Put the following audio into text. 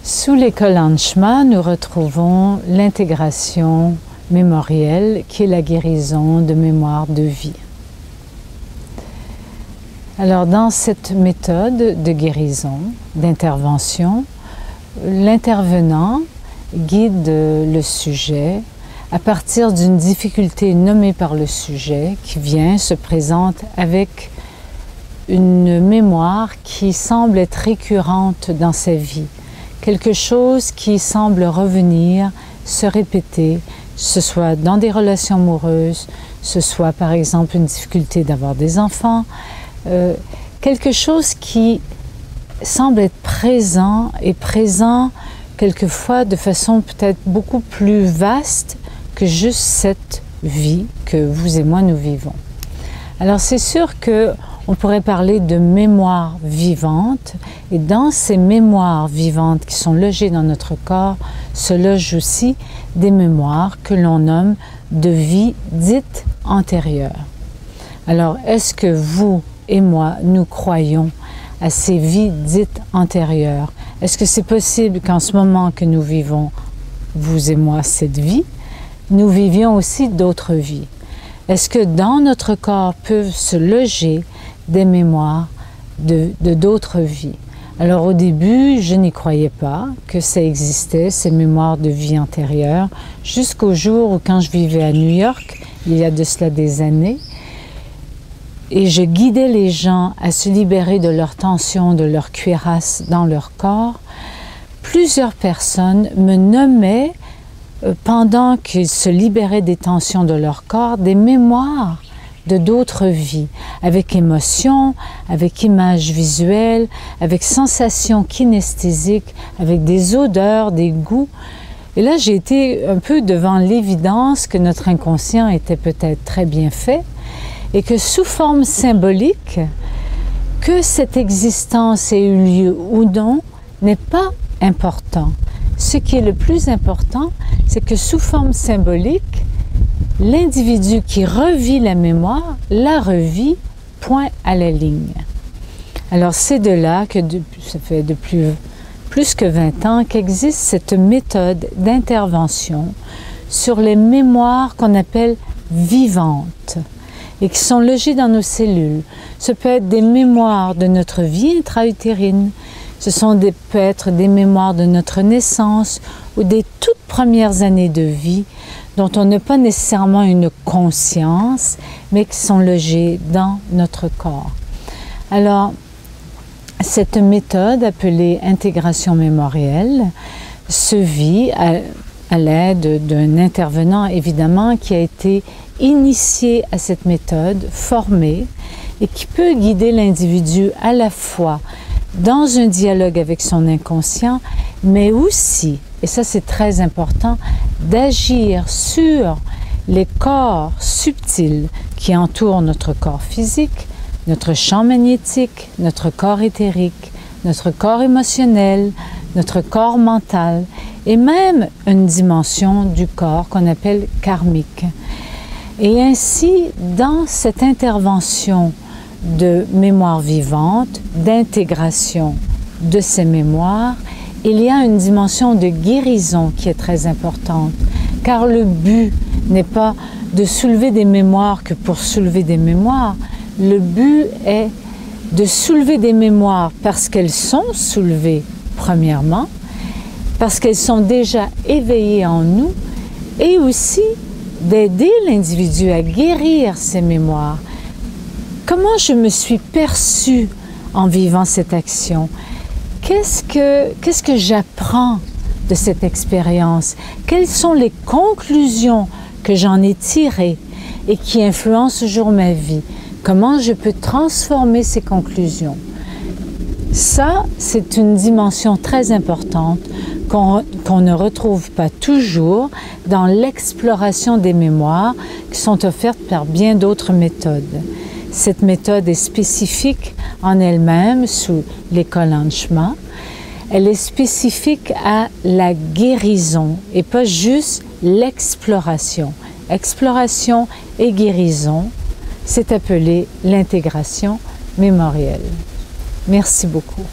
Sous l'école Anshma, nous retrouvons l'intégration mémorielle qui est la guérison de mémoire de vie. Alors dans cette méthode de guérison, d'intervention, l'intervenant guide le sujet à partir d'une difficulté nommée par le sujet qui se présente avec une mémoire qui semble être récurrente dans sa vie. Quelque chose qui semble revenir, se répéter, ce soit dans des relations amoureuses, ce soit par exemple une difficulté d'avoir des enfants, quelque chose qui semble être présent et présent quelquefois de façon peut-être beaucoup plus vaste que juste cette vie que vous et moi nous vivons. Alors c'est sûr que on pourrait parler de mémoire vivante, et dans ces mémoires vivantes qui sont logées dans notre corps, se logent aussi des mémoires que l'on nomme de vie dite antérieure. Alors, est-ce que vous et moi, nous croyons à ces vies dites antérieures? Est-ce que c'est possible qu'en ce moment que nous vivons, vous et moi, cette vie, nous vivions aussi d'autres vies? Est-ce que dans notre corps peuvent se loger des mémoires de d'autres vies? Alors au début, je n'y croyais pas que ça existait, ces mémoires de vie antérieure, jusqu'au jour où quand je vivais à New York, il y a de cela des années, et je guidais les gens à se libérer de leur tension, de leur cuirasse dans leur corps, plusieurs personnes me nommaient, pendant qu'ils se libéraient des tensions de leur corps, des mémoires de d'autres vies, avec émotions, avec images visuelles, avec sensations kinesthésiques, avec des odeurs, des goûts. Et là, j'ai été un peu devant l'évidence que notre inconscient était peut-être très bien fait et que sous forme symbolique, que cette existence ait eu lieu ou non n'est pas important. Ce qui est le plus important, c'est que sous forme symbolique, l'individu qui revit la mémoire, la revit, point à la ligne. Alors c'est de là que ça fait plus que 20 ans qu'existe cette méthode d'intervention sur les mémoires qu'on appelle vivantes et qui sont logées dans nos cellules. Ce peut être des mémoires de notre vie intra-utérine, peut être des mémoires de notre naissance ou des toutes premières années de vie dont on n'a pas nécessairement une conscience, mais qui sont logées dans notre corps. Alors, cette méthode appelée intégration mémorielle se vit à l'aide d'un intervenant, évidemment, qui a été initié à cette méthode, formé, et qui peut guider l'individu à la fois dans un dialogue avec son inconscient, mais aussi, et ça c'est très important, d'agir sur les corps subtils qui entourent notre corps physique, notre champ magnétique, notre corps éthérique, notre corps émotionnel, notre corps mental, et même une dimension du corps qu'on appelle karmique. Et ainsi, dans cette intervention de mémoire vivante, d'intégration de ces mémoires, il y a une dimension de guérison qui est très importante, car le but n'est pas de soulever des mémoires que pour soulever des mémoires. Le but est de soulever des mémoires parce qu'elles sont soulevées, premièrement, parce qu'elles sont déjà éveillées en nous, et aussi d'aider l'individu à guérir ces mémoires. Comment je me suis perçue en vivant cette action? Qu'est-ce que j'apprends de cette expérience? Quelles sont les conclusions que j'en ai tirées et qui influencent toujours ma vie? Comment je peux transformer ces conclusions? Ça, c'est une dimension très importante qu'on ne retrouve pas toujours dans l'exploration des mémoires qui sont offertes par bien d'autres méthodes. Cette méthode est spécifique en elle-même sous l'école Anshma. Elle est spécifique à la guérison et pas juste l'exploration. Exploration et guérison, c'est appelé l'intégration mémorielle. Merci beaucoup.